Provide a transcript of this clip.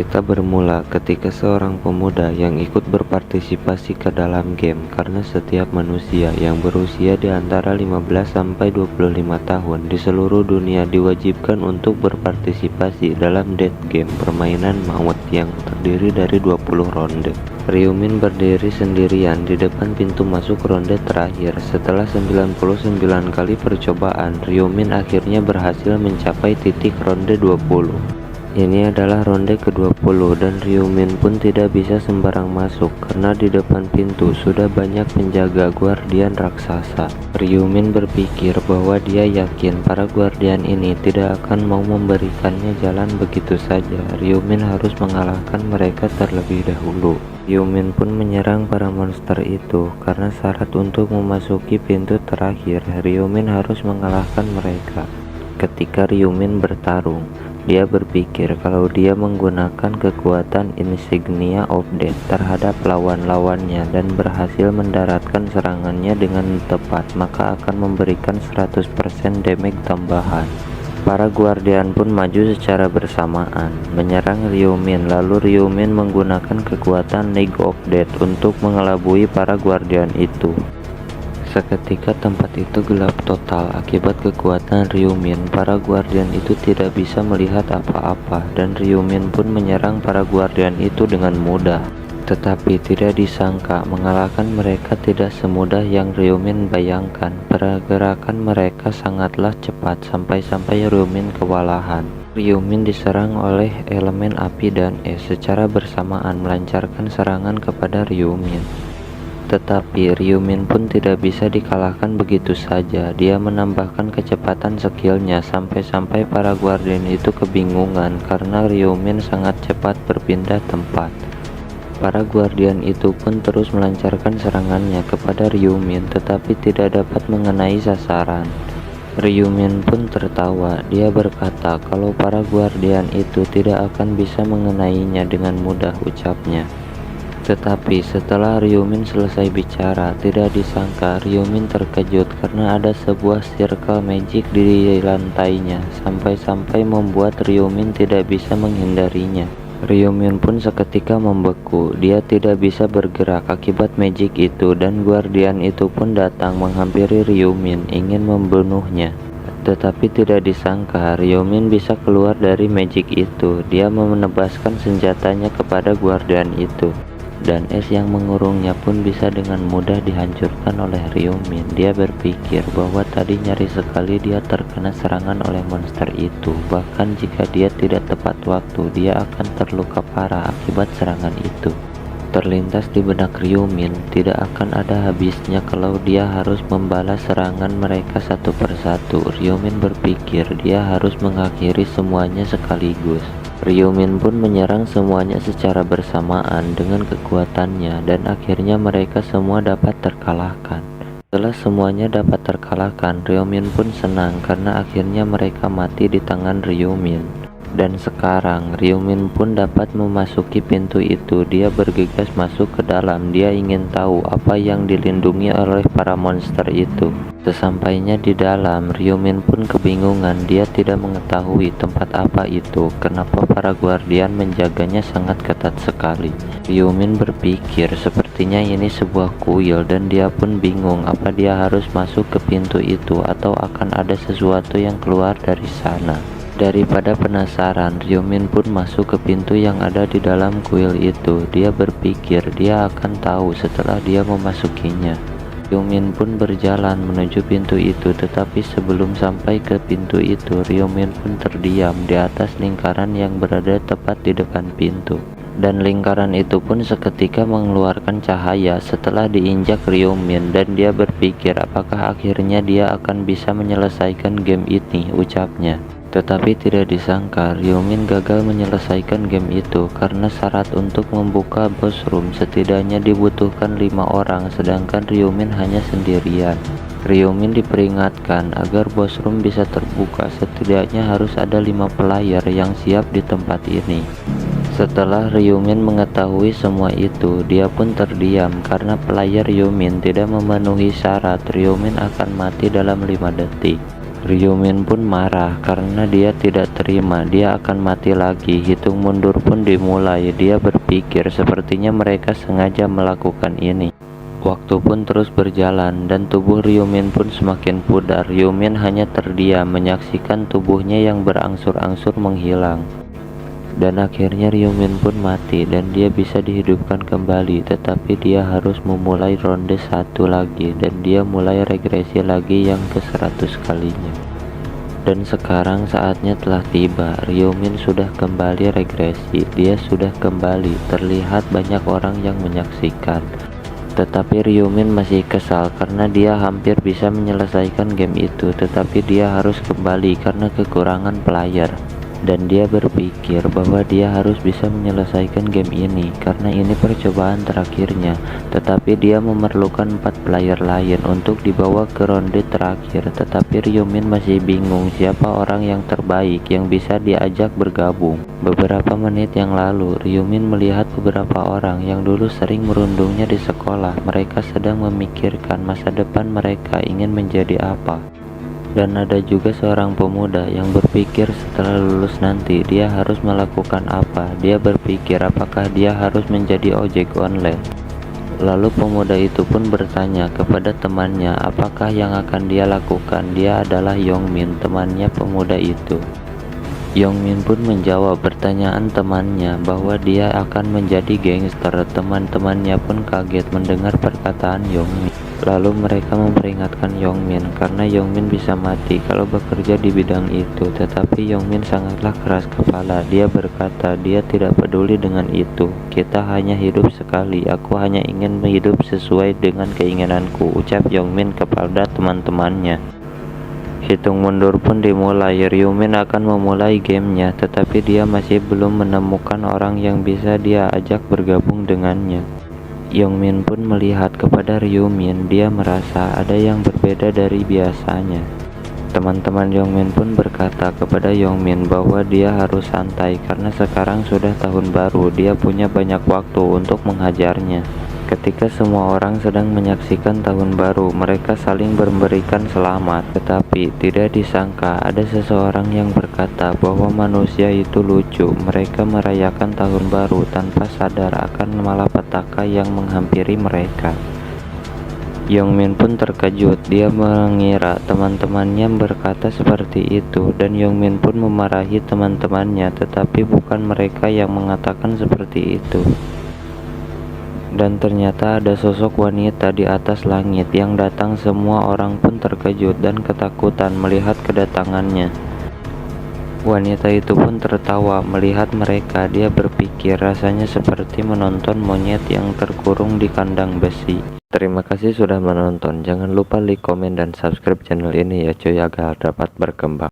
Kita bermula ketika seorang pemuda yang ikut berpartisipasi ke dalam game karena setiap manusia yang berusia di antara 15 sampai 25 tahun di seluruh dunia diwajibkan untuk berpartisipasi dalam death game permainan maut yang terdiri dari 20 ronde. Ryumin berdiri sendirian di depan pintu masuk ronde terakhir. Setelah 99 kali percobaan, Ryumin akhirnya berhasil mencapai titik ronde 20. Ini adalah ronde ke-20 dan Ryumin pun tidak bisa sembarang masuk karena di depan pintu sudah banyak penjaga guardian raksasa. Ryumin berpikir bahwa dia yakin para guardian ini tidak akan mau memberikannya jalan begitu saja. Ryumin harus mengalahkan mereka terlebih dahulu. Ryumin pun menyerang para monster itu karena syarat untuk memasuki pintu terakhir, Ryumin harus mengalahkan mereka. Ketika Ryumin bertarung, dia berpikir kalau dia menggunakan kekuatan Insignia of Death terhadap lawan-lawannya dan berhasil mendaratkan serangannya dengan tepat, maka akan memberikan 100% damage tambahan. Para guardian pun maju secara bersamaan menyerang Ryumin, lalu Ryumin menggunakan kekuatan League of Death untuk mengelabui para guardian itu. Seketika tempat itu gelap total akibat kekuatan Ryumin. Para guardian itu tidak bisa melihat apa-apa dan Ryumin pun menyerang para guardian itu dengan mudah. Tetapi tidak disangka mengalahkan mereka tidak semudah yang Ryumin bayangkan. Pergerakan mereka sangatlah cepat sampai-sampai Ryumin kewalahan. Ryumin diserang oleh elemen api dan es secara bersamaan melancarkan serangan kepada Ryumin. Tetapi Ryumin pun tidak bisa dikalahkan begitu saja. Dia menambahkan kecepatan skillnya sampai-sampai para guardian itu kebingungan karena Ryumin sangat cepat berpindah tempat. Para guardian itu pun terus melancarkan serangannya kepada Ryumin tetapi tidak dapat mengenai sasaran. Ryumin pun tertawa. Dia berkata kalau para guardian itu tidak akan bisa mengenainya dengan mudah, ucapnya. Tetapi setelah Ryumin selesai bicara, tidak disangka Ryumin terkejut karena ada sebuah circle magic di lantainya, sampai-sampai membuat Ryumin tidak bisa menghindarinya. Ryumin pun seketika membeku. Dia tidak bisa bergerak akibat magic itu dan guardian itu pun datang menghampiri Ryumin ingin membunuhnya. Tetapi tidak disangka Ryumin bisa keluar dari magic itu. Dia menebaskan senjatanya kepada guardian itu. Dan es yang mengurungnya pun bisa dengan mudah dihancurkan oleh Ryumin. Dia berpikir bahwa tadi nyaris sekali dia terkena serangan oleh monster itu. Bahkan jika dia tidak tepat waktu, dia akan terluka parah akibat serangan itu. Terlintas di benak Ryumin, tidak akan ada habisnya kalau dia harus membalas serangan mereka satu persatu. Ryumin berpikir dia harus mengakhiri semuanya sekaligus. Ryumin pun menyerang semuanya secara bersamaan dengan kekuatannya dan akhirnya mereka semua dapat terkalahkan. Setelah semuanya dapat terkalahkan, Ryumin pun senang karena akhirnya mereka mati di tangan Ryumin. Dan sekarang Ryumin pun dapat memasuki pintu itu. Dia bergegas masuk ke dalam. Dia ingin tahu apa yang dilindungi oleh para monster itu. Sesampainya di dalam, Ryumin pun kebingungan. Dia tidak mengetahui tempat apa itu. Kenapa para guardian menjaganya sangat ketat sekali. Ryumin berpikir sepertinya ini sebuah kuil dan dia pun bingung apa dia harus masuk ke pintu itu atau akan ada sesuatu yang keluar dari sana. Daripada penasaran, Ryumin pun masuk ke pintu yang ada di dalam kuil itu. Dia berpikir dia akan tahu setelah dia memasukinya. Ryumin pun berjalan menuju pintu itu, tetapi sebelum sampai ke pintu itu, Ryumin pun terdiam di atas lingkaran yang berada tepat di depan pintu. Dan lingkaran itu pun seketika mengeluarkan cahaya setelah diinjak Ryumin, dan dia berpikir apakah akhirnya dia akan bisa menyelesaikan game ini, ucapnya. Tetapi tidak disangka Ryumin gagal menyelesaikan game itu karena syarat untuk membuka boss room setidaknya dibutuhkan 5 orang sedangkan Ryumin hanya sendirian. Ryumin diperingatkan agar boss room bisa terbuka setidaknya harus ada 5 player yang siap di tempat ini. Setelah Ryumin mengetahui semua itu, dia pun terdiam karena player Ryumin tidak memenuhi syarat. Ryumin akan mati dalam 5 detik. Ryumin pun marah karena dia tidak terima dia akan mati lagi. Hitung mundur pun dimulai. Dia berpikir sepertinya mereka sengaja melakukan ini. Waktu pun terus berjalan dan tubuh Ryumin pun semakin pudar. Ryumin hanya terdiam menyaksikan tubuhnya yang berangsur-angsur menghilang. Dan akhirnya Ryumin pun mati dan dia bisa dihidupkan kembali, tetapi dia harus memulai ronde 1 lagi dan dia mulai regresi lagi yang ke-100 kalinya. Dan sekarang saatnya telah tiba. Ryumin sudah kembali regresi. Dia sudah kembali. Terlihat banyak orang yang menyaksikan. Tetapi Ryumin masih kesal karena dia hampir bisa menyelesaikan game itu, tetapi dia harus kembali karena kekurangan player. Dan dia berpikir bahwa dia harus bisa menyelesaikan game ini karena ini percobaan terakhirnya. Tetapi dia memerlukan 4 player lain untuk dibawa ke ronde terakhir. Tetapi Ryumin masih bingung siapa orang yang terbaik yang bisa diajak bergabung. Beberapa menit yang lalu Ryumin melihat beberapa orang yang dulu sering merundungnya di sekolah. Mereka sedang memikirkan masa depan mereka ingin menjadi apa. Dan ada juga seorang pemuda yang berpikir setelah lulus nanti dia harus melakukan apa. Dia berpikir apakah dia harus menjadi ojek online. Lalu pemuda itu pun bertanya kepada temannya apakah yang akan dia lakukan. Dia adalah Yongmin, temannya pemuda itu. Yongmin pun menjawab pertanyaan temannya bahwa dia akan menjadi gangster. Teman-temannya pun kaget mendengar perkataan Yongmin. Lalu mereka memperingatkan Yongmin karena Yongmin bisa mati kalau bekerja di bidang itu. Tetapi Yongmin sangatlah keras kepala. Dia berkata dia tidak peduli dengan itu. Kita hanya hidup sekali. Aku hanya ingin hidup sesuai dengan keinginanku, ucap Yongmin kepada teman-temannya. Hitung mundur pun dimulai. Ryumin akan memulai gamenya, tetapi dia masih belum menemukan orang yang bisa dia ajak bergabung dengannya. Yongmin pun melihat kepada Ryumin. Dia merasa ada yang berbeda dari biasanya. Teman-teman Yongmin pun berkata kepada Yongmin bahwa dia harus santai karena sekarang sudah tahun baru. Dia punya banyak waktu untuk menghajarnya. Ketika semua orang sedang menyaksikan tahun baru, mereka saling memberikan selamat. Tetapi tidak disangka ada seseorang yang berkata bahwa manusia itu lucu. Mereka merayakan tahun baru tanpa sadar akan malapetaka yang menghampiri mereka. Yongmin pun terkejut. Dia mengira teman-temannya berkata seperti itu dan Yongmin pun memarahi teman-temannya, tetapi bukan mereka yang mengatakan seperti itu. Dan ternyata ada sosok wanita di atas langit yang datang. Semua orang pun terkejut dan ketakutan melihat kedatangannya. Wanita itu pun tertawa melihat mereka. Dia berpikir rasanya seperti menonton monyet yang terkurung di kandang besi. Terima kasih sudah menonton. Jangan lupa like, komen, dan subscribe channel ini ya cuy agar dapat berkembang.